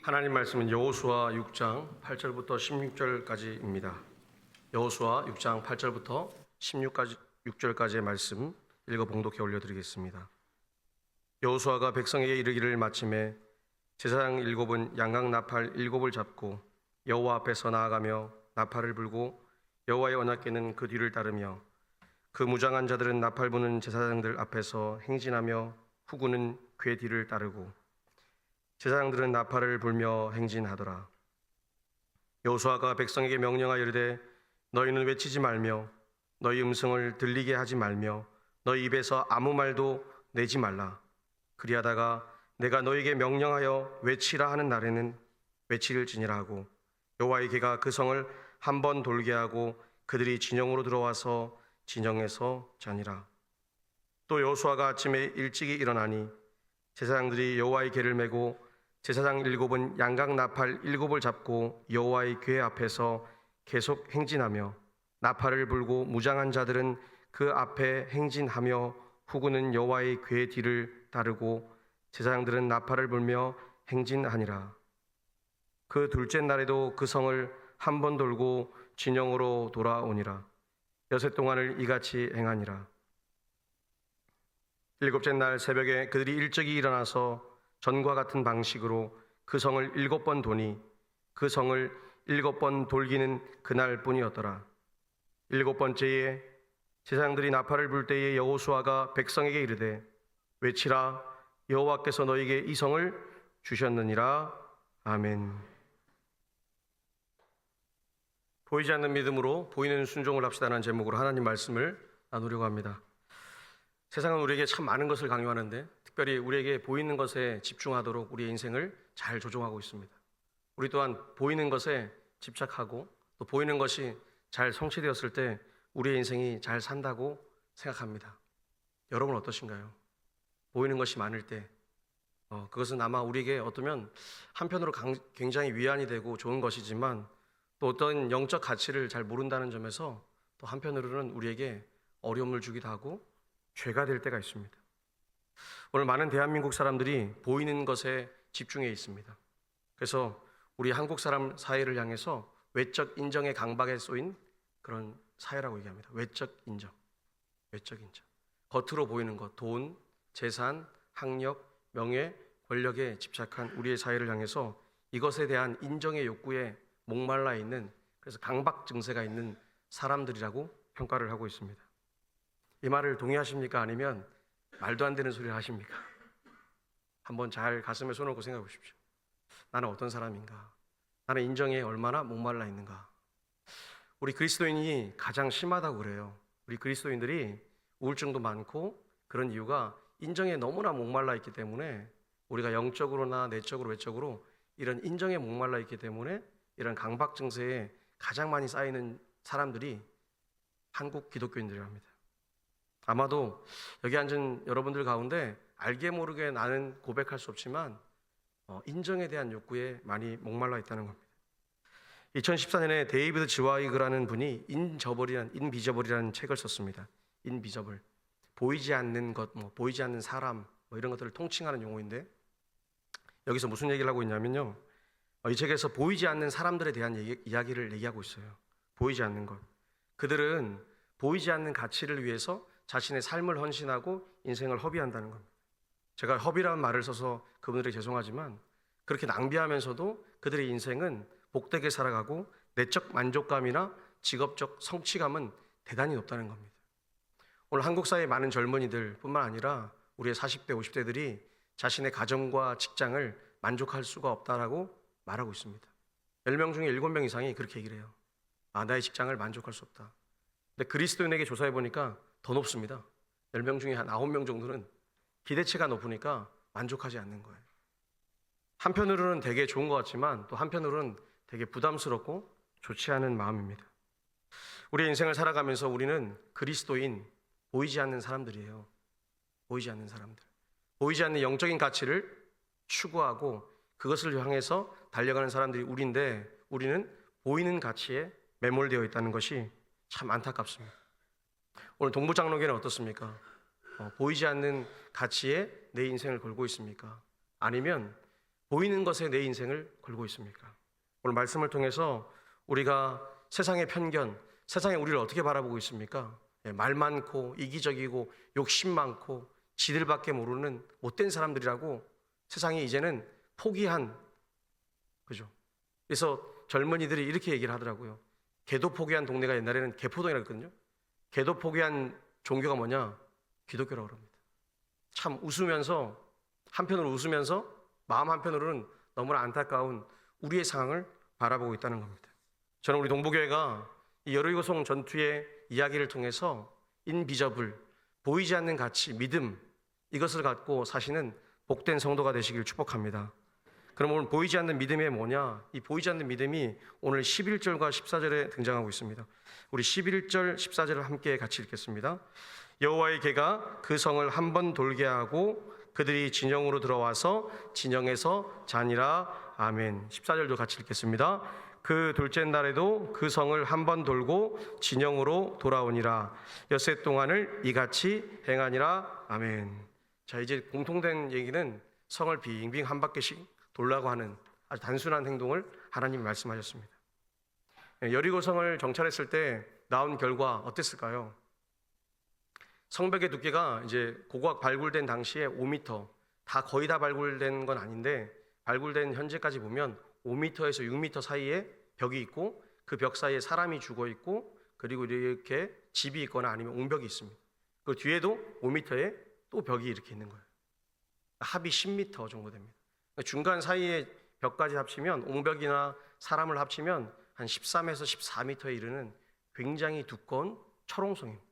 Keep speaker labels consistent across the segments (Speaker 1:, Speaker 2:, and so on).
Speaker 1: 하나님 말씀은 여호수아 6장 8절부터 16절까지입니다. 여호수아 6장 8절부터 16절까지의 말씀 읽어 봉독해 올려드리겠습니다. 여호수아가 백성에게 이르기를 마침에 제사장 일곱은 양각 나팔 일곱을 잡고 여호와 앞에서 나아가며 나팔을 불고 여호와의 언약궤는 그 뒤를 따르며 그 무장한 자들은 나팔 부는 제사장들 앞에서 행진하며 후구는 궤 뒤를 따르고 제사장들은 나팔을 불며 행진하더라. 여호수아가 백성에게 명령하여 이르되 너희는 외치지 말며 너희 음성을 들리게 하지 말며 너희 입에서 아무 말도 내지 말라. 그리하다가 내가 너희에게 명령하여 외치라 하는 날에는 외칠지니라 하고 여호와의 궤가 그 성을 한 번 돌게 하고 그들이 진영으로 들어와서 진영에서 자니라. 또 여호수아가 아침에 일찍이 일어나니 제사장들이 여호와의 궤를 메고 제사장 일곱은 양각 나팔 일곱을 잡고 여호와의 궤 앞에서 계속 행진하며 나팔을 불고 무장한 자들은 그 앞에 행진하며 후구는 여호와의 궤 뒤를 따르고 제사장들은 나팔을 불며 행진하니라. 그 둘째 날에도 그 성을 한 번 돌고 진영으로 돌아오니라. 여섯 동안을 이같이 행하니라. 일곱째 날 새벽에 그들이 일찍이 일어나서 전과 같은 방식으로 그 성을 일곱 번 도니 그 성을 일곱 번 돌기는 그날 뿐이었더라. 일곱 번째에 제사장들이 나팔을 불 때에 여호수아가 백성에게 이르되 외치라 여호와께서 너희에게 이 성을 주셨느니라. 아멘. 보이지 않는 믿음으로 보이는 순종을 합시다라는 제목으로 하나님 말씀을 나누려고 합니다. 세상은 우리에게 참 많은 것을 강요하는데 특별히 우리에게 보이는 것에 집중하도록 우리의 인생을 잘 조종하고 있습니다. 우리 또한 보이는 것에 집착하고 또 보이는 것이 잘 성취되었을 때 우리의 인생이 잘 산다고 생각합니다. 여러분 어떠신가요? 보이는 것이 많을 때 그것은 아마 우리에게 어쩌면 한편으로 굉장히 위안이 되고 좋은 것이지만 또 어떤 영적 가치를 잘 모른다는 점에서 또 한편으로는 우리에게 어려움을 주기도 하고 죄가 될 때가 있습니다. 오늘 많은 대한민국 사람들이 보이는 것에 집중해 있습니다. 그래서 우리 한국 사람 사회를 향해서 외적 인정의 강박에 쏘인 그런 사회라고 얘기합니다. 외적 인정. 외적 인정. 겉으로 보이는 것, 돈, 재산, 학력, 명예, 권력에 집착한 우리의 사회를 향해서 이것에 대한 인정의 욕구에 목말라 있는, 그래서 강박 증세가 있는 사람들이라고 평가를 하고 있습니다. 이 말을 동의하십니까? 아니면 말도 안 되는 소리를 하십니까? 한번 잘 가슴에 손을 얹고 생각해 보십시오. 나는 어떤 사람인가? 나는 인정에 얼마나 목말라 있는가? 우리 그리스도인이 가장 심하다고 그래요. 우리 그리스도인들이 우울증도 많고 그런 이유가 인정에 너무나 목말라 있기 때문에 우리가 영적으로나 내적으로 외적으로 이런 인정에 목말라 있기 때문에 이런 강박 증세에 가장 많이 쌓이는 사람들이 한국 기독교인들이라고 합니다. 아마도 여기 앉은 여러분들 가운데 알게 모르게 나는 고백할 수 없지만 인정에 대한 욕구에 많이 목말라 있다는 겁니다. 2014년에 데이비드 지와이그라는 분이 인비저블이라는 책을 썼습니다. 인비저블, 보이지 않는 것, 보이지 않는 사람, 이런 것들을 통칭하는 용어인데 여기서 무슨 얘기를 하고 있냐면요, 이 책에서 보이지 않는 사람들에 대한 이야기를 얘기하고 있어요. 보이지 않는 것. 그들은 보이지 않는 가치를 위해서 자신의 삶을 헌신하고 인생을 허비한다는 겁니다. 제가 허비라는 말을 써서 그분들에게 죄송하지만 그렇게 낭비하면서도 그들의 인생은 복되게 살아가고 내적 만족감이나 직업적 성취감은 대단히 높다는 겁니다. 오늘 한국 사회의 많은 젊은이들 뿐만 아니라 우리의 40대, 50대들이 자신의 가정과 직장을 만족할 수가 없다라고 말하고 있습니다. 10명 중에 7명 이상이 그렇게 얘기를 해요. 나의 직장을 만족할 수 없다. 근데 그리스도인에게 조사해 보니까 더 높습니다. 10명 중에 한 9명 정도는 기대치가 높으니까 만족하지 않는 거예요. 한편으로는 되게 좋은 것 같지만 또 한편으로는 되게 부담스럽고 좋지 않은 마음입니다. 우리의 인생을 살아가면서 우리는 그리스도인, 보이지 않는 사람들이에요. 보이지 않는 사람들. 보이지 않는 영적인 가치를 추구하고 그것을 향해서 달려가는 사람들이 우리인데 우리는 보이는 가치에 매몰되어 있다는 것이 참 안타깝습니다. 오늘 동부장로교회는 어떻습니까? 보이지 않는 가치에 내 인생을 걸고 있습니까? 아니면 보이는 것에 내 인생을 걸고 있습니까? 오늘 말씀을 통해서 우리가 세상의 편견, 세상에 우리를 어떻게 바라보고 있습니까? 말 많고 이기적이고 욕심 많고 지들밖에 모르는 못된 사람들이라고 세상이 이제는 포기한, 그죠? 그래서 젊은이들이 이렇게 얘기를 하더라고요. 개도 포기한 동네가 옛날에는 개포동이라고 했거든요. 개도 포기한 종교가 뭐냐? 기독교라고 그럽니다. 참 웃으면서, 한편으로 웃으면서 마음 한편으로는 너무나 안타까운 우리의 상황을 바라보고 있다는 겁니다. 저는 우리 동부교회가 이 여리고성 전투의 이야기를 통해서 인비저블, 보이지 않는 가치, 믿음, 이것을 갖고 사시는 복된 성도가 되시길 축복합니다. 그럼 오늘 보이지 않는 믿음이 뭐냐? 이 보이지 않는 믿음이 오늘 11절과 14절에 등장하고 있습니다. 우리 11절, 14절을 함께 같이 읽겠습니다. 여호와의 개가 그 성을 한 번 돌게 하고 그들이 진영으로 들어와서 진영에서 자니라. 아멘. 14절도 같이 읽겠습니다. 그 둘째 날에도 그 성을 한 번 돌고 진영으로 돌아오니라. 엿새 동안을 이같이 행하니라. 아멘. 자, 이제 공통된 얘기는 성을 빙빙 한 바퀴씩 돌라고 하는 아주 단순한 행동을 하나님이 말씀하셨습니다. 여리고성을 정찰했을 때 나온 결과 어땠을까요? 성벽의 두께가 이제 고고학 발굴된 당시에 5m, 거의 다 발굴된 건 아닌데 발굴된 현재까지 보면 5m에서 6m 사이에 벽이 있고 그 벽 사이에 사람이 죽어 있고 그리고 이렇게 집이 있거나 아니면 옹벽이 있습니다. 그 뒤에도 5m에 또 벽이 이렇게 있는 거예요. 합이 10m 정도 됩니다. 중간 사이에 벽까지 합치면 옹벽이나 사람을 합치면 한 13에서 14m에 이르는 굉장히 두꺼운 철옹성입니다.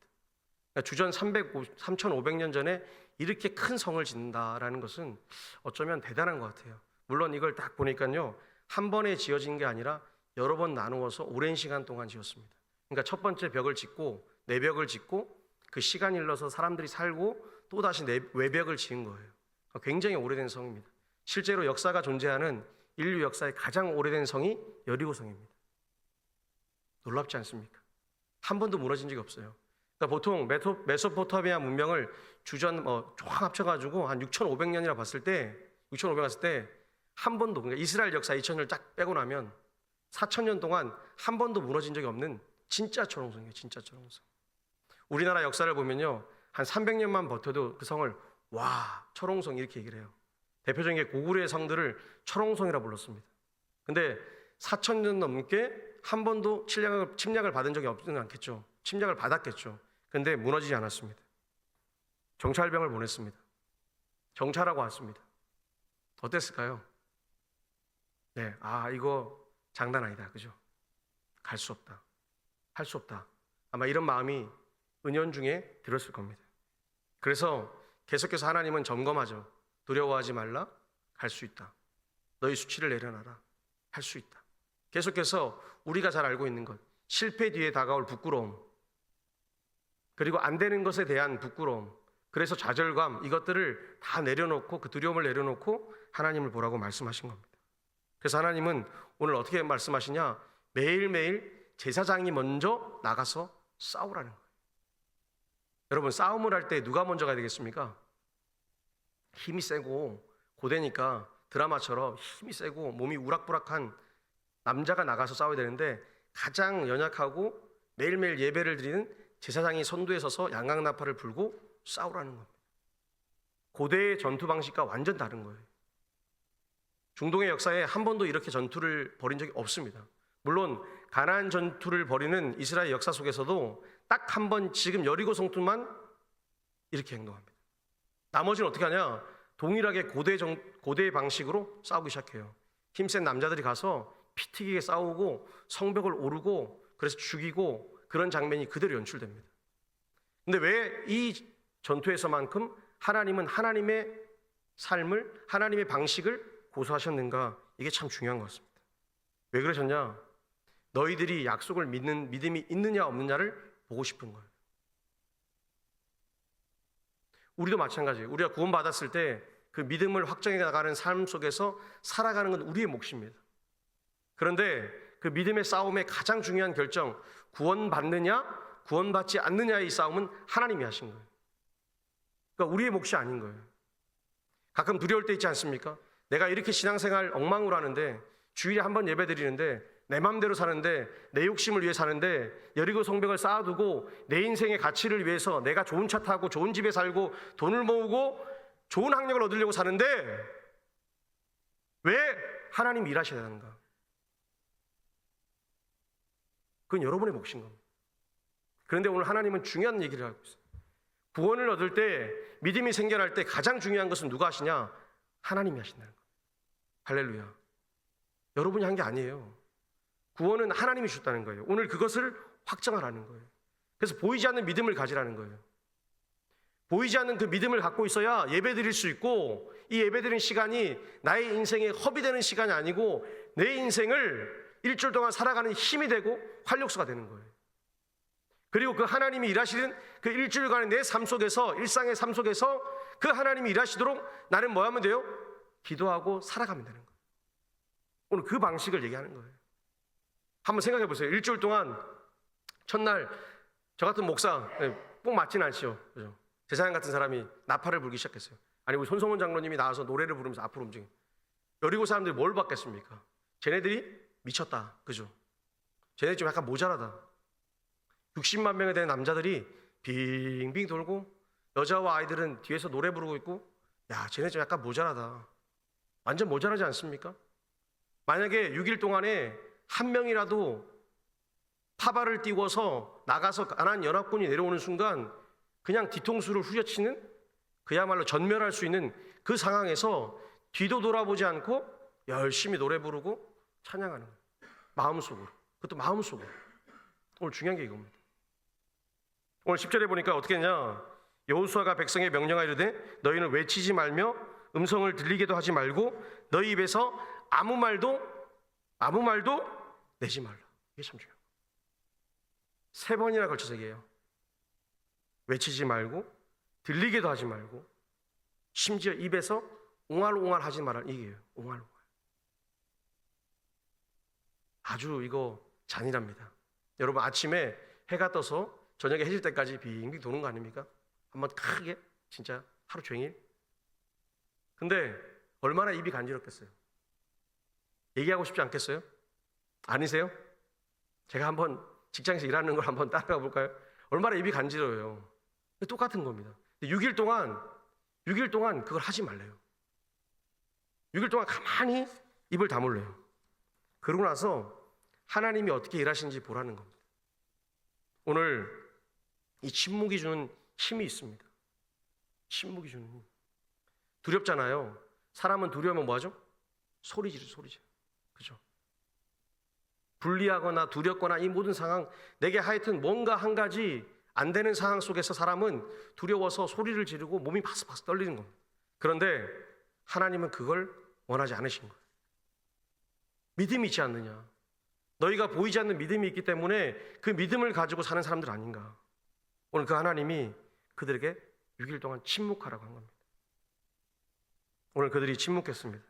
Speaker 1: 그러니까 주전 3,500년 전에 이렇게 큰 성을 짓는다라는 것은 어쩌면 대단한 것 같아요. 물론 이걸 딱 보니까요, 한 번에 지어진 게 아니라 여러 번 나누어서 오랜 시간 동안 지었습니다. 그러니까 첫 번째 벽을 짓고 내벽을 짓고 그 시간 일러서 사람들이 살고 또 다시 외벽을 지은 거예요. 굉장히 오래된 성입니다. 실제로 역사가 존재하는 인류 역사의 가장 오래된 성이 여리고성입니다. 놀랍지 않습니까? 한 번도 무너진 적이 없어요. 그러니까 보통 메소포타미아 문명을 주전 쫙 합쳐가지고 한 6,500년이라 봤을 때, 6,500년 봤을 때 한 번도, 그러니까 이스라엘 역사 2,000년을 딱 빼고 나면 4,000년 동안 한 번도 무너진 적이 없는 진짜 철옹성이에요. 진짜 철옹성. 우리나라 역사를 보면요, 한 300년만 버텨도 그 성을 와, 철옹성 이렇게 얘기를 해요. 대표적인 게 고구려의 성들을 철옹성이라 불렀습니다. 근데 4,000년 넘게 한 번도 침략을 받은 적이 없지는 않겠죠. 침략을 받았겠죠. 근데 무너지지 않았습니다. 정찰병을 보냈습니다. 정찰하고 왔습니다. 어땠을까요? 네, 이거 장난 아니다. 그죠? 갈 수 없다. 할 수 없다. 아마 이런 마음이 은연중에 들었을 겁니다. 그래서 계속해서 하나님은 점검하죠. 두려워하지 말라. 갈 수 있다. 너희 수치를 내려놔라. 할 수 있다. 계속해서 우리가 잘 알고 있는 것, 실패 뒤에 다가올 부끄러움, 그리고 안 되는 것에 대한 부끄러움, 그래서 좌절감, 이것들을 다 내려놓고, 그 두려움을 내려놓고 하나님을 보라고 말씀하신 겁니다. 그래서 하나님은 오늘 어떻게 말씀하시냐? 매일매일 제사장이 먼저 나가서 싸우라는 거예요. 여러분, 싸움을 할 때 누가 먼저 가야 되겠습니까? 힘이 세고 고되니까 드라마처럼 힘이 세고 몸이 우락부락한 남자가 나가서 싸워야 되는데, 가장 연약하고 매일매일 예배를 드리는 제사장이 선두에 서서 양강나팔을 불고 싸우라는 겁니다. 고대의 전투 방식과 완전 다른 거예요. 중동의 역사에 한 번도 이렇게 전투를 벌인 적이 없습니다. 물론 가나안 전투를 벌이는 이스라엘 역사 속에서도 딱 한 번, 지금 여리고 성투만 이렇게 행동합니다. 나머지는 어떻게 하냐? 동일하게 고대의 방식으로 싸우기 시작해요. 힘센 남자들이 가서 피 튀기게 싸우고 성벽을 오르고 그래서 죽이고, 그런 장면이 그대로 연출됩니다. 근데 왜 이 전투에서만큼 하나님은 하나님의 삶을, 하나님의 방식을 고수하셨는가? 이게 참 중요한 것 같습니다. 왜 그러셨냐? 너희들이 약속을 믿는 믿음이 있느냐 없느냐를 보고 싶은 거예요. 우리도 마찬가지예요. 우리가 구원받았을 때 그 믿음을 확정해 나가는 삶 속에서 살아가는 건 우리의 몫입니다. 그런데 그 믿음의 싸움의 가장 중요한 결정, 구원받느냐 구원받지 않느냐의 이 싸움은 하나님이 하신 거예요. 그러니까 우리의 몫이 아닌 거예요. 가끔 두려울 때 있지 않습니까? 내가 이렇게 신앙생활 엉망으로 하는데, 주일에 한 번 예배 드리는데, 내 맘대로 사는데, 내 욕심을 위해 사는데, 여리고 성벽을 쌓아두고 내 인생의 가치를 위해서 내가 좋은 차 타고 좋은 집에 살고 돈을 모으고 좋은 학력을 얻으려고 사는데 왜 하나님이 일하셔야 하는가? 그건 여러분의 몫인 겁니다. 그런데 오늘 하나님은 중요한 얘기를 하고 있어요. 구원을 얻을 때, 믿음이 생겨날 때 가장 중요한 것은 누가 하시냐? 하나님이 하신다는 거예요. 할렐루야. 여러분이 한 게 아니에요. 구원은 하나님이 주셨다는 거예요. 오늘 그것을 확정하라는 거예요. 그래서 보이지 않는 믿음을 가지라는 거예요. 보이지 않는 그 믿음을 갖고 있어야 예배 드릴 수 있고, 이 예배 드리는 시간이 나의 인생에 허비되는 시간이 아니고 내 인생을 일주일 동안 살아가는 힘이 되고 활력소가 되는 거예요. 그리고 그 하나님이 일하시는 그 일주일간의 내 삶 속에서, 일상의 삶 속에서 그 하나님이 일하시도록 나는 뭐 하면 돼요? 기도하고 살아가면 되는 거예요. 오늘 그 방식을 얘기하는 거예요. 한번 생각해 보세요. 일주일 동안 첫날 저 같은 목사, 꼭 맞진 않죠. 그죠? 제사장 같은 사람이 나팔을 불기 시작했어요. 아니, 우리 손성원 장로님이 나와서 노래를 부르면서 앞으로 움직여요. 여리고 사람들이 뭘 받겠습니까? 쟤네들이 미쳤다. 그죠? 쟤네 좀 약간 모자라다. 60만 명에 대한 남자들이 빙빙 돌고 여자와 아이들은 뒤에서 노래 부르고 있고, 야, 쟤네 좀 약간 모자라다. 완전 모자라지 않습니까? 만약에 6일 동안에 한 명이라도 파발을 띄워서 나가서 가나안 연합군이 내려오는 순간 그냥 뒤통수를 후려치는, 그야말로 전멸할 수 있는 그 상황에서 뒤도 돌아보지 않고 열심히 노래 부르고 찬양하는 거예요. 마음속으로. 그것도 마음속으로. 오늘 중요한 게 이겁니다. 오늘 10절에 보니까 어떻게 했냐? 여호수아가 백성에 명령하여 이르되 너희는 외치지 말며 음성을 들리게도 하지 말고 너희 입에서 아무 말도 내지 말라. 이게 참 중요해요. 3번이나 걸쳐서 얘기해요. 외치지 말고, 들리게도 하지 말고, 심지어 입에서 옹알옹알 하지 말라. 이게요. 옹알옹알. 아주 이거 잔인합니다. 여러분, 아침에 해가 떠서 저녁에 해질 때까지 빙빙 도는 거 아닙니까? 한번 크게, 진짜 하루 종일. 근데 얼마나 입이 간지럽겠어요? 얘기하고 싶지 않겠어요? 아니세요? 제가 한번 직장에서 일하는 걸 한번 따라가 볼까요? 얼마나 입이 간지러워요. 똑같은 겁니다. 6일 동안 그걸 하지 말래요. 6일 동안 가만히 입을 다물래요. 그러고 나서 하나님이 어떻게 일하시는지 보라는 겁니다. 오늘 이 침묵이 주는 힘이 있습니다. 침묵이 주는 힘. 두렵잖아요. 사람은 두려우면 뭐하죠? 소리 지르죠. 그죠? 불리하거나 두렵거나 이 모든 상황, 내게 하여튼 뭔가 한 가지 안 되는 상황 속에서 사람은 두려워서 소리를 지르고 몸이 바스바스 떨리는 겁니다. 그런데 하나님은 그걸 원하지 않으신 거예요. 믿음이 있지 않느냐? 너희가 보이지 않는 믿음이 있기 때문에 그 믿음을 가지고 사는 사람들 아닌가? 오늘 그 하나님이 그들에게 6일 동안 침묵하라고 한 겁니다. 오늘 그들이 침묵했습니다.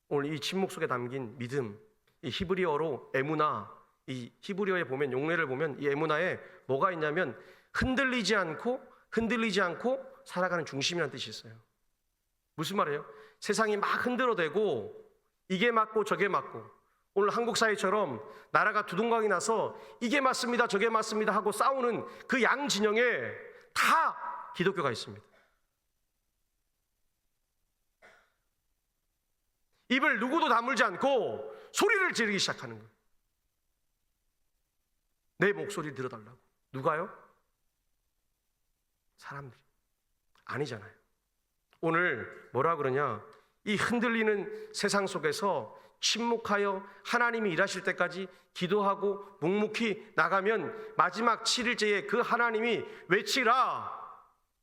Speaker 1: 오늘 이 침묵 속에 담긴 믿음, 이 히브리어로 에무나, 이 히브리어에 보면, 용례를 보면 이 에무나에 뭐가 있냐면 흔들리지 않고 살아가는 중심이라는 뜻이 있어요. 무슨 말이에요? 세상이 막 흔들어대고 이게 맞고 저게 맞고, 오늘 한국 사회처럼 나라가 두동강이 나서 이게 맞습니다 저게 맞습니다 하고 싸우는 그 양 진영에 다 기독교가 있습니다. 입을 누구도 다물지 않고 소리를 지르기 시작하는 거예요. 내 목소리를 들어달라고. 누가요? 사람들이. 아니잖아요. 오늘 뭐라 그러냐? 이 흔들리는 세상 속에서 침묵하여 하나님이 일하실 때까지 기도하고 묵묵히 나가면 마지막 7일째에 그 하나님이 외치라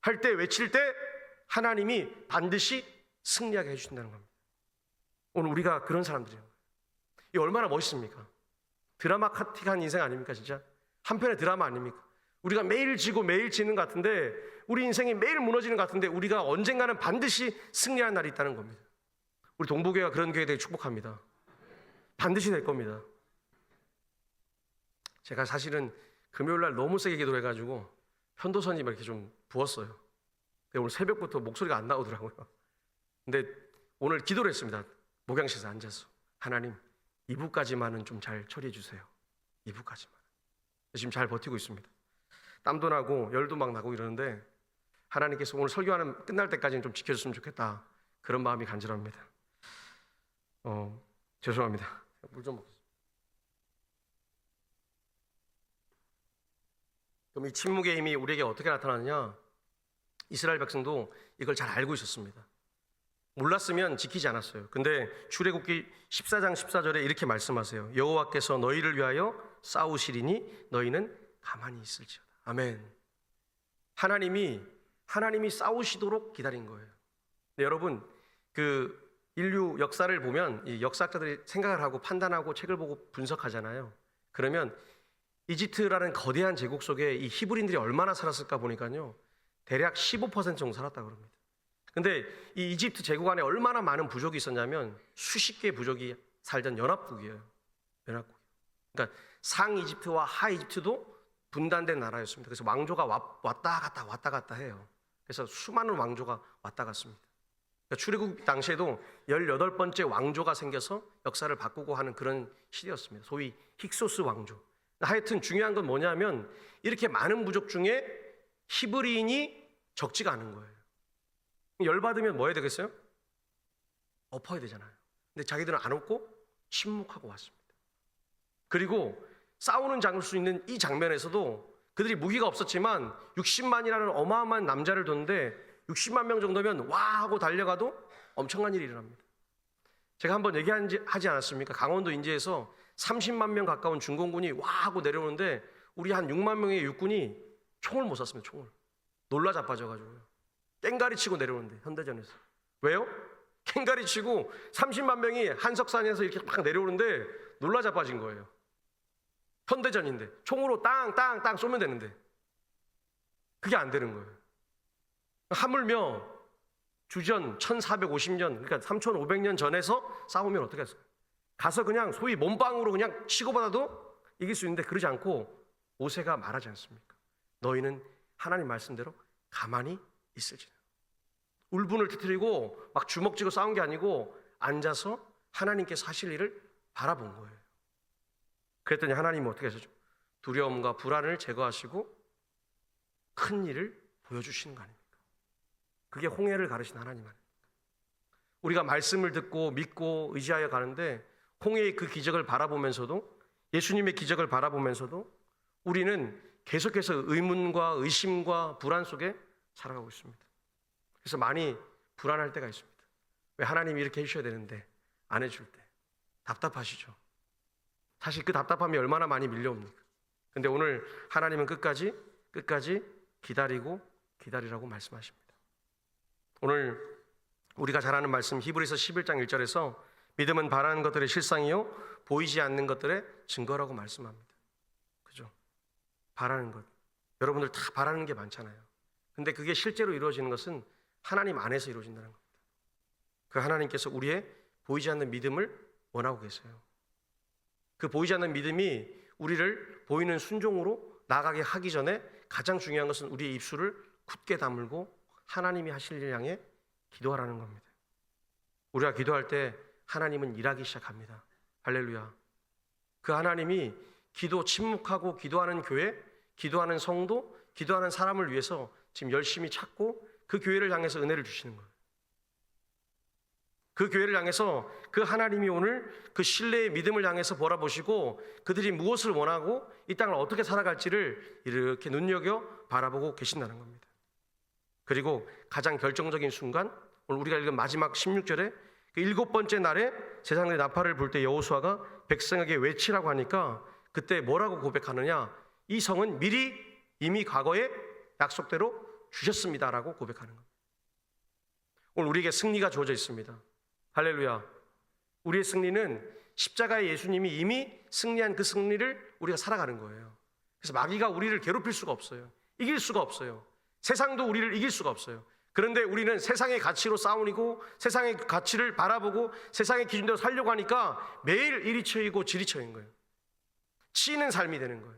Speaker 1: 할 때, 외칠 때 하나님이 반드시 승리하게 해주신다는 겁니다. 오늘 우리가 그런 사람들이에요. 이 얼마나 멋있습니까? 드라마틱한 인생 아닙니까? 진짜 한편의 드라마 아닙니까? 우리가 매일 지고 매일 지는 것 같은데, 우리 인생이 매일 무너지는 것 같은데, 우리가 언젠가는 반드시 승리하는 날이 있다는 겁니다. 우리 동부교회가 그런 교회 되게 축복합니다. 반드시 될 겁니다. 제가 사실은 금요일날 너무 세게 기도해가지고 편도선이 이렇게 좀 부었어요. 근데 오늘 새벽부터 목소리가 안 나오더라고요. 근데 오늘 기도를 했습니다. 목양실에서 앉아서 하나님 2부까지만은 좀 잘 처리해 주세요. 2부까지만. 지금 잘 버티고 있습니다. 땀도 나고 열도 막 나고 이러는데 하나님께서 오늘 설교하는 끝날 때까지는 좀 지켜줬으면 좋겠다. 그런 마음이 간절합니다. 죄송합니다. 물 좀 먹겠습니다. 그럼 이 침묵의 힘이 우리에게 어떻게 나타나느냐? 이스라엘 백성도 이걸 잘 알고 있었습니다. 몰랐으면 지키지 않았어요. 근데 출애굽기 14장 14절에 이렇게 말씀하세요. 여호와께서 너희를 위하여 싸우시리니 너희는 가만히 있을지어다. 아멘. 하나님이 싸우시도록 기다린 거예요. 네, 여러분, 그 인류 역사를 보면 이 역사학자들이 생각을 하고 판단하고 책을 보고 분석하잖아요. 그러면 이집트라는 거대한 제국 속에 이 히브리인들이 얼마나 살았을까 보니까요, 대략 15% 정도 살았다고 합니다. 근데 이 이집트 제국 안에 얼마나 많은 부족이 있었냐면 수십 개의 부족이 살던 연합국이에요. 연합국. 그러니까 상 이집트와 하 이집트도 분단된 나라였습니다. 그래서 왕조가 왔다 갔다 해요. 그래서 수많은 왕조가 왔다 갔습니다. 그러니까 출애굽 당시에도 18번째 왕조가 생겨서 역사를 바꾸고 하는 그런 시대였습니다. 소위 힉소스 왕조. 하여튼 중요한 건 뭐냐면 이렇게 많은 부족 중에 히브리인이 적지가 않은 거예요. 열받으면 뭐 해야 되겠어요? 엎어야 되잖아요. 근데 자기들은 안 엎고 침묵하고 왔습니다. 그리고 싸우는 장을 수 있는 이 장면에서도 그들이 무기가 없었지만 60만이라는 어마어마한 남자를 뒀는데 60만 명 정도면 와 하고 달려가도 엄청난 일이 일어납니다. 제가 한번 얘기하지 않았습니까? 강원도 인제에서 30만 명 가까운 중공군이 와 하고 내려오는데 우리 한 6만 명의 육군이 총을 못 쐈습니다. 총을. 놀라 자빠져가지고요. 깽가리 치고 내려오는데 현대전에서. 왜요? 깽가리 치고 30만 명이 한석산에서 이렇게 막 내려오는데 놀라 자빠진 거예요. 현대전인데 총으로 땅 쏘면 되는데 그게 안 되는 거예요. 하물며 주전 1450년 그러니까 3500년 전에서 싸우면 어떻게 했어요? 가서 그냥 소위 몸빵으로 그냥 치고받아도 이길 수 있는데 그러지 않고 모세가 말하지 않습니까? 너희는 하나님 말씀대로 가만히 있을지라. 울분을 터뜨리고 막 주먹 쥐고 싸운 게 아니고 앉아서 하나님께서 하실 일을 바라본 거예요. 그랬더니 하나님은 어떻게 하셨죠? 두려움과 불안을 제거하시고 큰 일을 보여주시는 거 아닙니까? 그게 홍해를 가르신 하나님 아닙니까? 우리가 말씀을 듣고 믿고 의지하여 가는데 홍해의 그 기적을 바라보면서도 예수님의 기적을 바라보면서도 우리는 계속해서 의문과 의심과 불안 속에 살아가고 있습니다. 그래서 많이 불안할 때가 있습니다. 왜 하나님이 이렇게 해주셔야 되는데 안 해줄 때 답답하시죠. 사실 그 답답함이 얼마나 많이 밀려옵니까? 근데 오늘 하나님은 끝까지 기다리라고 말씀하십니다. 오늘 우리가 잘 아는 말씀 히브리서 11장 1절에서 믿음은 바라는 것들의 실상이요 보이지 않는 것들의 증거라고 말씀합니다. 그죠? 바라는 것. 여러분들 다 바라는 게 많잖아요. 근데 그게 실제로 이루어지는 것은 하나님 안에서 이루어진다는 겁니다. 그 하나님께서 우리의 보이지 않는 믿음을 원하고 계세요. 그 보이지 않는 믿음이 우리를 보이는 순종으로 나아가게 하기 전에 가장 중요한 것은 우리의 입술을 굳게 다물고 하나님이 하실 일 향해 기도하라는 겁니다. 우리가 기도할 때 하나님은 일하기 시작합니다. 할렐루야. 그 하나님이 침묵하고 기도하는 교회, 기도하는 성도, 기도하는 사람을 위해서 지금 열심히 찾고 그 교회를 향해서 은혜를 주시는 거예요. 그 교회를 향해서 그 하나님이 오늘 그 신뢰의 믿음을 향해서 바라보시고 그들이 무엇을 원하고 이 땅을 어떻게 살아갈지를 이렇게 눈여겨 바라보고 계신다는 겁니다. 그리고 가장 결정적인 순간 오늘 우리가 읽은 마지막 16절에 그 7번째 날에 세상의 나팔을 불 때 여호수아가 백성에게 외치라고 하니까 그때 뭐라고 고백하느냐? 이 성은 미리 이미 과거에 약속대로 주셨습니다라고 고백하는 겁니다. 오늘 우리에게 승리가 주어져 있습니다. 할렐루야. 우리의 승리는 십자가의 예수님이 이미 승리한 그 승리를 우리가 살아가는 거예요. 그래서 마귀가 우리를 괴롭힐 수가 없어요. 이길 수가 없어요. 세상도 우리를 이길 수가 없어요. 그런데 우리는 세상의 가치로 싸우고 세상의 가치를 바라보고 세상의 기준대로 살려고 하니까 매일 이리 쳐이고 저리 쳐인 거예요. 치이는 삶이 되는 거예요.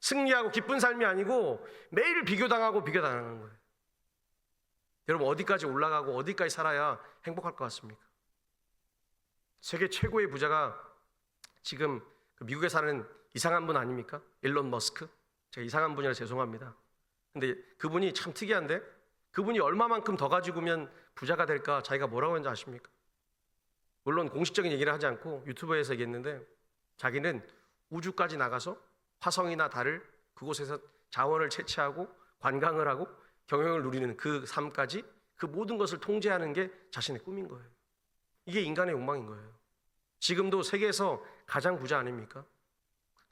Speaker 1: 승리하고 기쁜 삶이 아니고 매일 비교당하고 비교당하는 거예요. 여러분 어디까지 올라가고 어디까지 살아야 행복할 것 같습니까? 세계 최고의 부자가 지금 미국에 사는 이상한 분 아닙니까? 일론 머스크. 제가 이상한 분이라 죄송합니다. 근데 그분이 참 특이한데, 그분이 얼마만큼 더 가지고면 부자가 될까 자기가 뭐라고 했는지 아십니까? 물론 공식적인 얘기를 하지 않고 유튜브에서 얘기했는데, 자기는 우주까지 나가서 화성이나 달을 그곳에서 자원을 채취하고 관광을 하고 경영을 누리는 그 삶까지, 그 모든 것을 통제하는 게 자신의 꿈인 거예요. 이게 인간의 욕망인 거예요. 지금도 세계에서 가장 부자 아닙니까?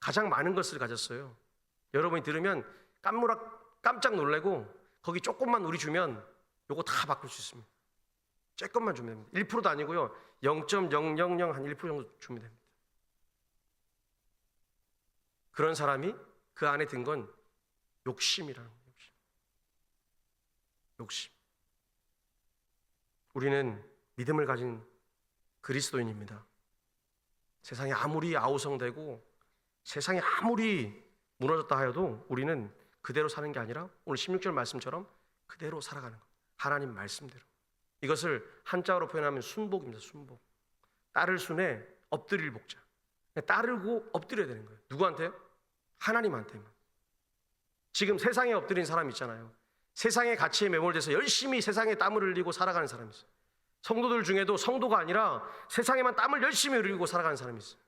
Speaker 1: 가장 많은 것을 가졌어요. 여러분이 들으면 깜짝 놀래고, 거기 조금만 우리 주면 요거 다 바꿀 수 있습니다. 조금만 주면 됩니다. 1%도 아니고요, 0.000 한 1% 정도 주면 됩니다. 그런 사람이 그 안에 든 건 욕심이라는 거예요. 욕심. 우리는 믿음을 가진 그리스도인입니다. 세상이 아무리 아우성되고 세상이 아무리 무너졌다 하여도 우리는 그대로 사는 게 아니라 오늘 16절 말씀처럼 그대로 살아가는 것. 하나님 말씀대로. 이것을 한자어로 표현하면 순복입니다. 순복. 따를 순에 엎드릴 복자. 따르고 엎드려야 되는 거예요. 누구한테요? 하나님한테만. 지금 세상에 엎드린 사람 있잖아요. 세상의 가치에 매몰돼서 열심히 세상에 땀을 흘리고 살아가는 사람이 있어요. 성도들 중에도 성도가 아니라 세상에만 땀을 열심히 흘리고 살아가는 사람이 있어요.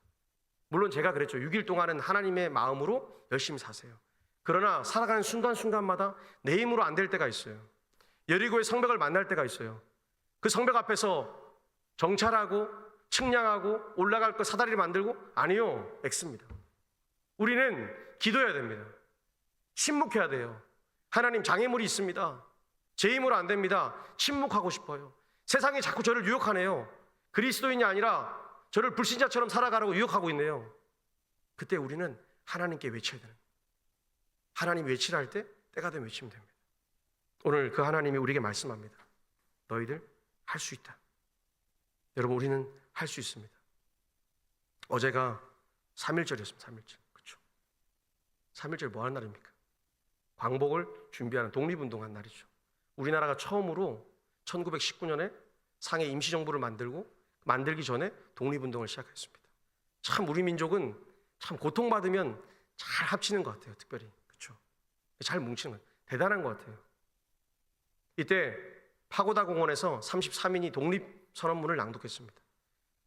Speaker 1: 물론 제가 그랬죠. 6일 동안은 하나님의 마음으로 열심히 사세요. 그러나 살아가는 순간순간마다 내 힘으로 안 될 때가 있어요. 여리고의 성벽을 만날 때가 있어요. 그 성벽 앞에서 정찰하고 측량하고 올라갈 것 사다리를 만들고, 아니요, X입니다. 우리는 기도해야 됩니다. 침묵해야 돼요. 하나님, 장애물이 있습니다. 제 힘으로 안 됩니다. 침묵하고 싶어요. 세상이 자꾸 저를 유혹하네요. 그리스도인이 아니라 저를 불신자처럼 살아가라고 유혹하고 있네요. 그때 우리는 하나님께 외쳐야 되는 거예요. 하나님 외치라 할 때 때가 되면 외치면 됩니다. 오늘 그 하나님이 우리에게 말씀합니다. 너희들 할 수 있다. 여러분, 우리는 할 수 있습니다. 어제가 3.1절이었습니다. 3.1절. 그렇죠? 3.1절 뭐 하는 날입니까? 광복을 준비하는 독립운동한 날이죠. 우리나라가 처음으로 1919년에 상해 임시정부를 만들기 전에 독립운동을 시작했습니다. 참 우리 민족은 참 고통받으면 잘 합치는 것 같아요. 특별히. 그렇죠? 잘 뭉치는 것 같아요. 대단한 것 같아요. 이때 파고다 공원에서 33인이 독립선언문을 낭독했습니다.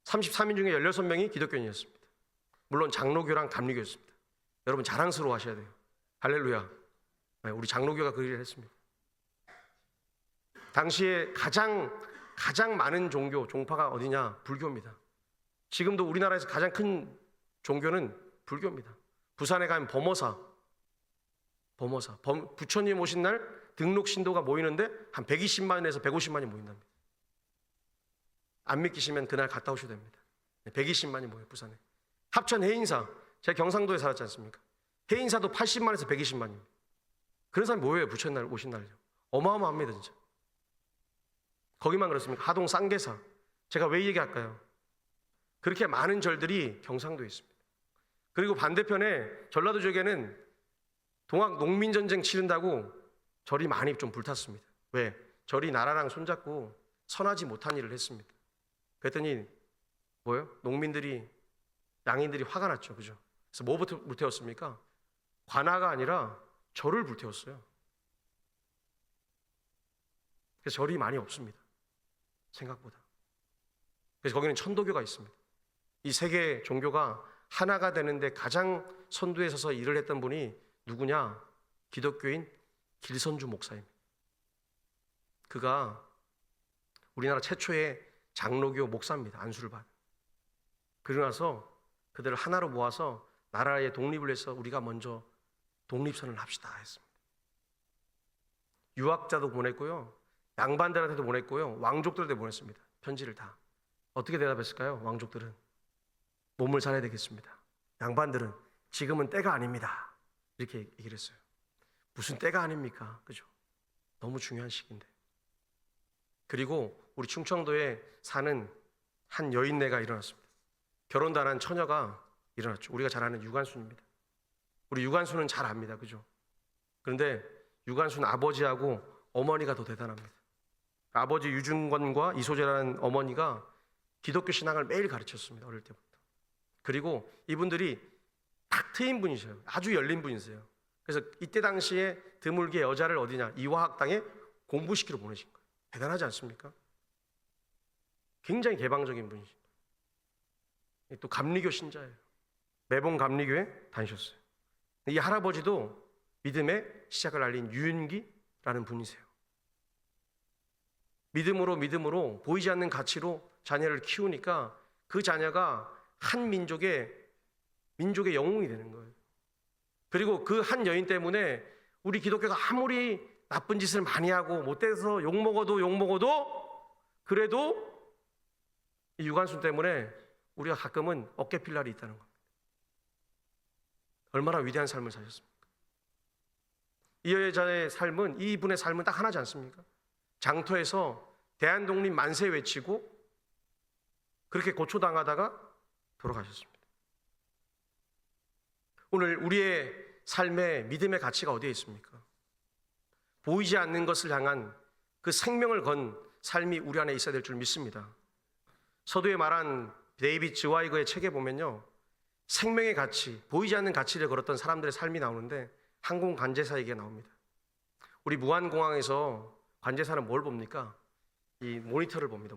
Speaker 1: 33인 중에 16명이 기독교인이었습니다. 물론 장로교랑 감리교였습니다. 여러분 자랑스러워 하셔야 돼요. 할렐루야. 우리 장로교가 그 일을 했습니다. 당시에 가장 많은 종파가 어디냐? 불교입니다. 지금도 우리나라에서 가장 큰 종교는 불교입니다. 부산에 가면 범어사, 부처님 오신 날 등록 신도가 모이는데 한 120만에서 150만이 모인답니다. 안 믿기시면 그날 갔다 오셔도 됩니다. 120만이 모여요, 부산에. 합천 해인사, 제가 경상도에 살았지 않습니까? 해인사도 80만에서 120만입니다. 그런 사람이 모여요, 부처님 날 오신 날요. 어마어마합니다, 진짜. 거기만 그렇습니까? 하동 쌍계사. 제가 왜 얘기할까요? 그렇게 많은 절들이 경상도에 있습니다. 그리고 반대편에 전라도 지역에는 동학 농민전쟁 치른다고 절이 많이 좀 불탔습니다. 왜? 절이 나라랑 손잡고 선하지 못한 일을 했습니다. 그랬더니 뭐예요? 양인들이 화가 났죠. 그죠? 그래서 뭐부터 불태웠습니까? 관아가 아니라 절을 불태웠어요. 그래서 절이 많이 없습니다. 생각보다. 그래서 거기는 천도교가 있습니다. 이 세 개의 종교가 하나가 되는데 가장 선두에 서서 일을 했던 분이 누구냐? 기독교인 길선주 목사입니다. 그가 우리나라 최초의 장로교 목사입니다. 안수를 받은. 그러고 나서 그들을 하나로 모아서 나라의 독립을 위해서 우리가 먼저 독립선언을 합시다 했습니다. 유학자도 보냈고요, 양반들한테도 보냈고요, 왕족들한테 보냈습니다. 편지를 다. 어떻게 대답했을까요? 왕족들은 몸을 살아야 되겠습니다. 양반들은 지금은 때가 아닙니다. 이렇게 얘기를 했어요. 무슨 때가 아닙니까? 그죠? 너무 중요한 시기인데. 그리고 우리 충청도에 사는 한 여인네가 일어났습니다. 결혼도 안 한 처녀가 일어났죠. 우리가 잘 아는 유관순입니다. 우리 유관순은 잘 압니다. 그죠? 그런데 유관순 아버지하고 어머니가 더 대단합니다. 아버지 유중권과 이소재라는 어머니가 기독교 신앙을 매일 가르쳤습니다. 어릴 때부터. 그리고 이분들이 딱 트인 분이셔요. 아주 열린 분이세요. 그래서 이때 당시에 드물게 여자를 어디냐, 이화학당에 공부시키러 보내신 거예요. 대단하지 않습니까? 굉장히 개방적인 분이시죠. 또 감리교 신자예요. 매봉 감리교에 다니셨어요. 이 할아버지도 믿음의 시작을 알린 유윤기라는 분이세요. 믿음으로 보이지 않는 가치로 자녀를 키우니까 그 자녀가 한 민족의 영웅이 되는 거예요. 그리고 그 한 여인 때문에 우리 기독교가 아무리 나쁜 짓을 많이 하고 못돼서 욕먹어도 그래도 이 유관순 때문에 우리가 가끔은 어깨 필 날이 있다는 겁니다. 얼마나 위대한 삶을 사셨습니까? 이 여자의 삶은, 이분의 삶은 딱 하나지 않습니까? 장터에서 대한독립 만세 외치고 그렇게 고초당하다가 돌아가셨습니다. 오늘 우리의 삶의 믿음의 가치가 어디에 있습니까? 보이지 않는 것을 향한 그 생명을 건 삶이 우리 안에 있어야 될 줄 믿습니다. 서두에 말한 데이빗 즈와이거의 책에 보면요, 생명의 가치, 보이지 않는 가치를 걸었던 사람들의 삶이 나오는데 항공 관제사 얘기가 나옵니다. 우리 무안공항에서 관제사는 뭘 봅니까? 이 모니터를 봅니다.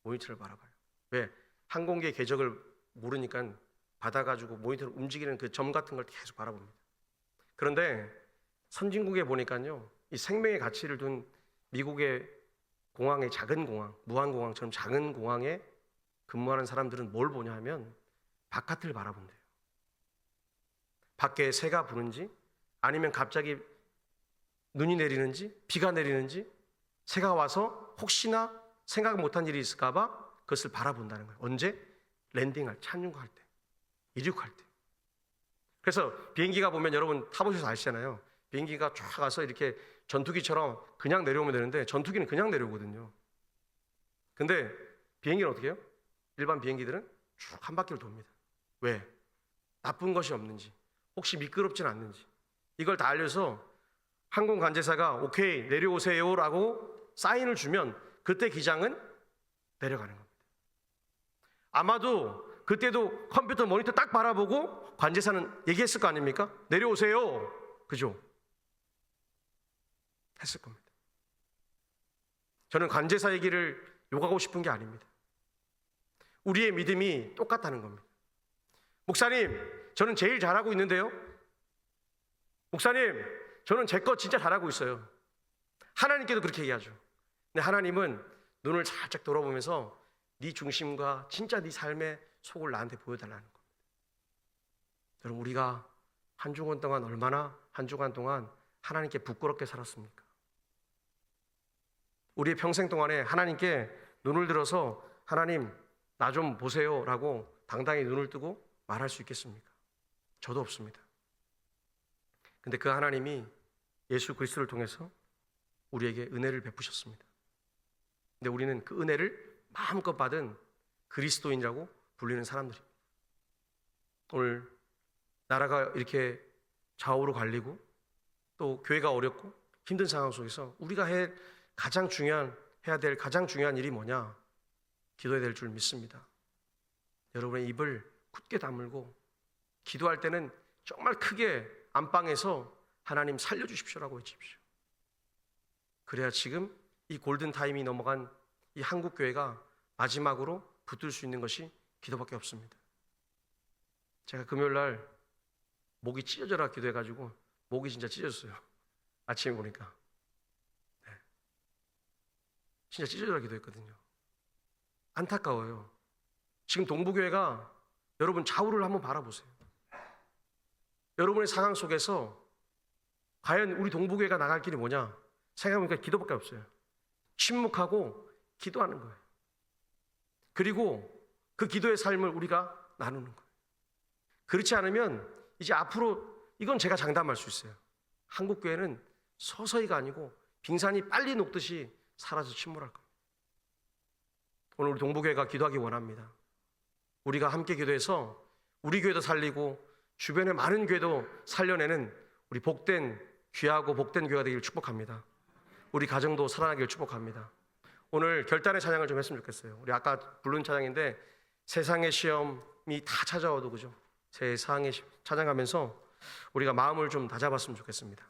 Speaker 1: 모니터를 바라봐요. 왜? 항공기의 궤적을 모르니까 받아가지고 모니터를 움직이는 그 점 같은 걸 계속 바라봅니다. 그런데 선진국에 보니까요, 이 생명의 가치를 둔 미국의 공항의 작은 공항, 무안공항처럼 작은 공항에 근무하는 사람들은 뭘 보냐 하면 바깥을 바라본대요. 밖에 새가 부는지, 아니면 갑자기 눈이 내리는지, 비가 내리는지, 새가 와서 혹시나 생각 못한 일이 있을까 봐 그것을 바라본다는 거예요. 언제? 랜딩할, 착륙할 때, 이륙할 때. 그래서 비행기가 보면 여러분 타보셔서 아시잖아요. 비행기가 쫙 가서 이렇게 전투기처럼 그냥 내려오면 되는데 전투기는 그냥 내려오거든요. 근데 비행기는 어떻게 해요? 일반 비행기들은 쭉 한 바퀴를 돕니다. 왜? 나쁜 것이 없는지, 혹시 미끄럽진 않는지, 이걸 다 알려서 항공 관제사가 오케이 내려오세요라고 사인을 주면 그때 기장은 내려가는 겁니다. 아마도 그때도 컴퓨터 모니터 딱 바라보고 관제사는 얘기했을 거 아닙니까? 내려오세요. 그죠? 했을 겁니다. 저는 관제사 얘기를 욕하고 싶은 게 아닙니다. 우리의 믿음이 똑같다는 겁니다. 목사님, 저는 제일 잘하고 있는데요. 목사님, 저는 제 거 진짜 잘하고 있어요. 하나님께도 그렇게 얘기하죠. 근데 하나님은 눈을 살짝 돌아보면서 네 중심과 진짜 네 삶의 속을 나한테 보여달라는 겁니다. 여러분, 우리가 한 주간 동안 얼마나 한 주간 동안 하나님께 부끄럽게 살았습니까? 우리의 평생 동안에 하나님께 눈을 들어서 하나님 나 좀 보세요 라고 당당히 눈을 뜨고 말할 수 있겠습니까? 저도 없습니다. 근데 그 하나님이 예수 그리스도를 통해서 우리에게 은혜를 베푸셨습니다. 근데 우리는 그 은혜를 마음껏 받은 그리스도인이라고 불리는 사람들입니다. 오늘 나라가 이렇게 좌우로 갈리고 또 교회가 어렵고 힘든 상황 속에서 우리가 해야 될 가장 중요한 일이 뭐냐? 기도해야 될 줄 믿습니다. 여러분의 입을 굳게 다물고 기도할 때는 정말 크게 안방에서 하나님 살려주십시오라고 외치십시오. 그래야 지금 이 골든타임이 넘어간 이 한국교회가 마지막으로 붙들 수 있는 것이 기도밖에 없습니다. 제가 금요일날 목이 찢어져라 기도해가지고 목이 진짜 찢어졌어요. 아침에 보니까. 네. 진짜 찢어져라 기도했거든요. 안타까워요. 지금 동부교회가 여러분 좌우를 한번 바라보세요. 여러분의 상황 속에서 과연 우리 동부교회가 나갈 길이 뭐냐? 생각해보니까 기도밖에 없어요. 침묵하고 기도하는 거예요. 그리고 그 기도의 삶을 우리가 나누는 거예요. 그렇지 않으면 이제 앞으로 이건 제가 장담할 수 있어요. 한국교회는 서서히가 아니고 빙산이 빨리 녹듯이 사라져 침몰할 겁니다. 오늘 우리 동부교회가 기도하기 원합니다. 우리가 함께 기도해서 우리 교회도 살리고 주변의 많은 교회도 살려내는 우리 복된 귀하고 복된 교회가 되기를 축복합니다. 우리 가정도 살아나기를 축복합니다. 오늘 결단의 찬양을 좀 했으면 좋겠어요. 우리 아까 부른 찬양인데 세상의 시험이 다 찾아와도 그죠? 세상의 찬양하면서 우리가 마음을 좀 다잡았으면 좋겠습니다.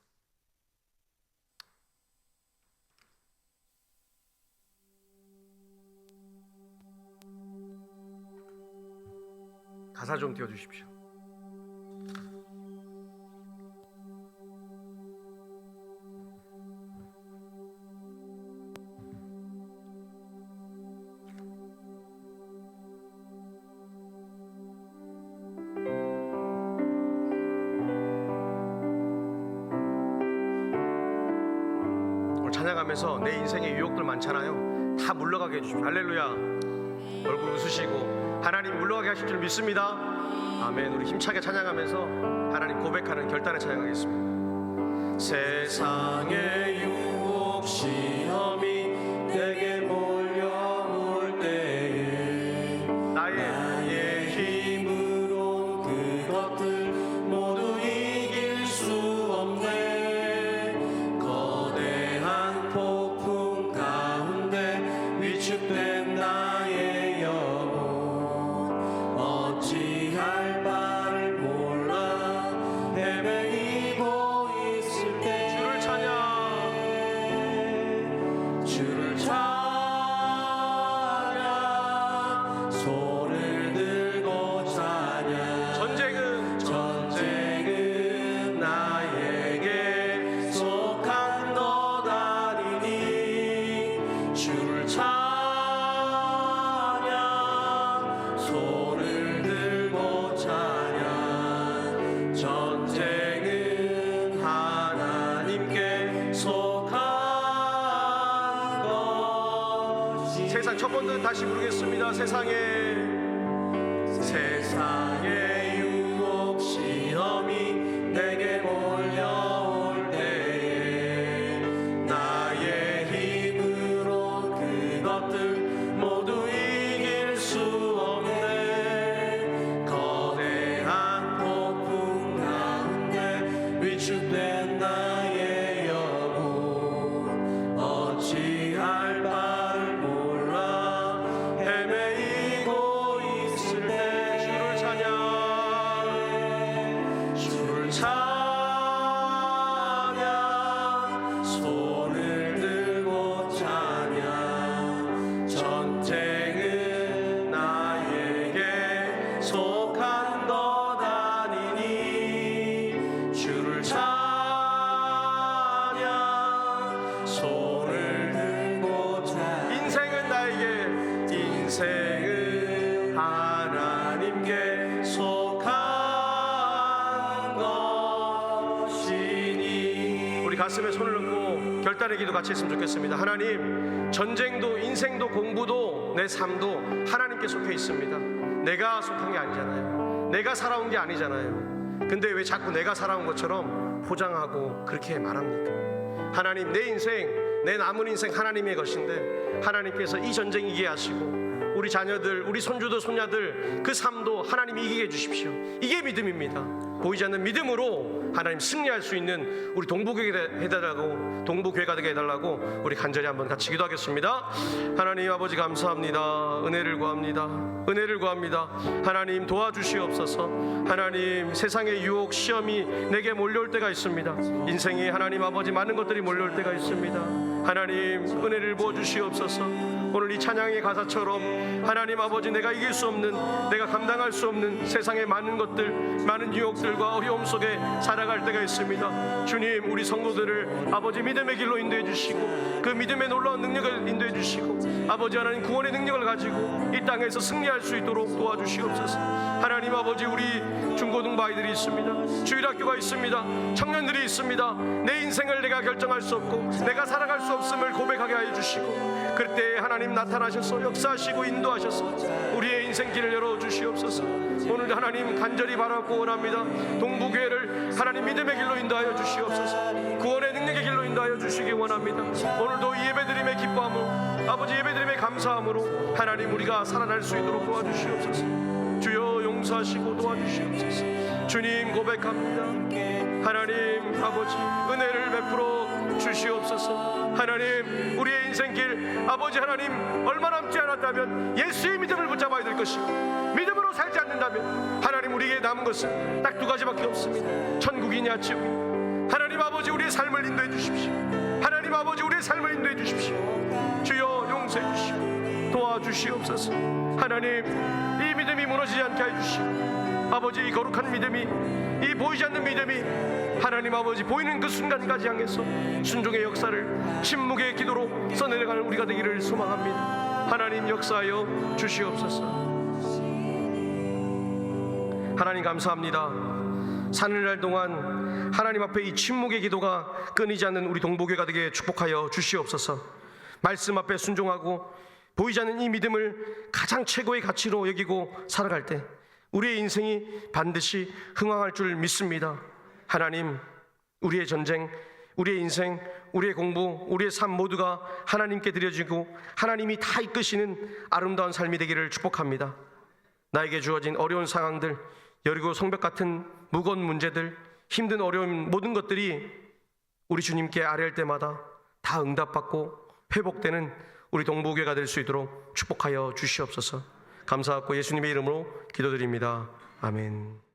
Speaker 1: 가사 좀 띄워주십시오. 오늘 찬양하면서 내 인생의 유혹들 많잖아요. 다 물러가게 해주십시오. 할렐루야. 얼굴 웃으시고 하나님 물러가게 하실 줄 믿습니다. 아멘. 우리 힘차게 찬양하면서 하나님 고백하는 결단의 찬양하겠습니다. 세상의 유혹 시험이 내게 몰려올 때에 나의 힘으로 그것들 모두 이길 수 없네. 거대한 폭풍 가운데 위축된 나의 영혼 어찌할 바를 몰라 헤매이고 있을 때 주를 찬양 주를 찬양 손을 들고 찬양 전쟁은 나에게 속한 것 아니니 주를 찬양 손을 들고 찬양 전쟁은 하나님께 속한 것이 세상 첫 번째 다시 부르겠습니다. 세상의 유혹 시험이 내게 몰려올 때에 나의 힘으로 그것들 모두 이길 수 없네. 거대한 폭풍 가운데 위축된 나의 영혼 어찌할 바를 몰라 헤매이고 있을 때 주를 찬양 손을 들고 찬양 전쟁은 나에게 속한 것 아니니 주를 찬양 손을 들고 찬양 인생은 하나님께 속한 것이니 우리 가슴에 손을 얹고 결단의 기도 같이 했으면 좋겠습니다. 하나님, 전쟁도 인생도 공부도 내 삶도 하나님께 속해 있습니다. 내가 속한 게 아니잖아요. 내가 살아온 게 아니잖아요. 근데 왜 자꾸 내가 살아온 것처럼 포장하고 그렇게 말합니까? 하나님, 내 인생, 내 남은 인생 하나님의 것인데 하나님께서 이 전쟁 이기게 하시고 우리 자녀들, 우리 손주들, 손녀들 그 삶도 하나님이 이기게 해주십시오. 이게 믿음입니다. 보이지 않는 믿음으로 하나님 승리할 수 있는 우리 동부교회가 해달라고, 동부교회가 되게 해달라고 우리 간절히 한번 같이 기도하겠습니다. 하나님 아버지 감사합니다. 은혜를 구합니다. 은혜를 구합니다. 하나님 도와주시옵소서. 하나님, 세상의 유혹 시험이 내게 몰려올 때가 있습니다. 인생이 하나님 아버지 많은 것들이 몰려올 때가 있습니다. 하나님 은혜를 부어주시옵소서. 오늘 이 찬양의 가사처럼 하나님 아버지, 내가 이길 수 없는, 내가 감당할 수 없는 세상의 많은 것들, 많은 유혹들과 어려움 속에 살아갈 때가 있습니다. 주님, 우리 성도들을 아버지 믿음의 길로 인도해 주시고 그 믿음의 놀라운 능력을 인도해 주시고 아버지 하나님 구원의 능력을 가지고 이 땅에서 승리할 수 있도록 도와주시옵소서. 하나님 아버지, 우리 중고등부 아이들이 있습니다. 주일학교가 있습니다. 청년들이 있습니다. 내 인생을 내가 결정할 수 없고 내가 살아갈 수 없음을 고백하게 하여 주시고 그때 하나님 나타나셔서 역사하시고 인도하셔서 우리의 인생길을 열어주시옵소서. 오늘 하나님 간절히 바라고 원합니다. 동부교회를 하나님 믿음의 길로 인도하여 주시옵소서. 구원의 능력의 길로 인도하여 주시기 원합니다. 오늘도 이 예배드림의 기뻐함으로, 아버지 예배드림의 감사함으로 하나님 우리가 살아날 수 있도록 도와주시옵소서. 주여 용서하시고 도와주시옵소서. 주님 고백합니다. 하나님 아버지 은혜를 베풀어 주시옵소서. 하나님 우리의 인생길 아버지 하나님 얼마 남지 않았다면 예수의 믿음을 붙잡아야 될 것이고 믿음으로 살지 않는다면 하나님 우리에게 남은 것은 딱 두 가지밖에 없습니다. 천국이냐 지옥. 하나님 아버지 우리의 삶을 인도해 주십시오. 하나님 아버지 우리의 삶을 인도해 주십시오. 주여 용서해 주시고 도와주시옵소서. 하나님 이 믿음이 무너지지 않게 해주시고 아버지 이 거룩한 믿음이 이 보이지 않는 믿음이 하나님 아버지 보이는 그 순간까지 향해서 순종의 역사를 침묵의 기도로 써내려가는 우리가 되기를 소망합니다. 하나님 역사하여 주시옵소서. 하나님 감사합니다. 사늘날 동안 하나님 앞에 이 침묵의 기도가 끊이지 않는 우리 동복교회가 되게 축복하여 주시옵소서. 말씀 앞에 순종하고 보이지 않는 이 믿음을 가장 최고의 가치로 여기고 살아갈 때 우리의 인생이 반드시 흥황할 줄 믿습니다. 하나님 우리의 전쟁, 우리의 인생, 우리의 공부, 우리의 삶 모두가 하나님께 드려지고 하나님이 다 이끄시는 아름다운 삶이 되기를 축복합니다. 나에게 주어진 어려운 상황들, 여리고 성벽 같은 무거운 문제들, 힘든 어려운 모든 것들이 우리 주님께 아뢰할 때마다 다 응답받고 회복되는 우리 동복교회가 될 수 있도록 축복하여 주시옵소서. 감사하고 예수님의 이름으로 기도드립니다. 아멘.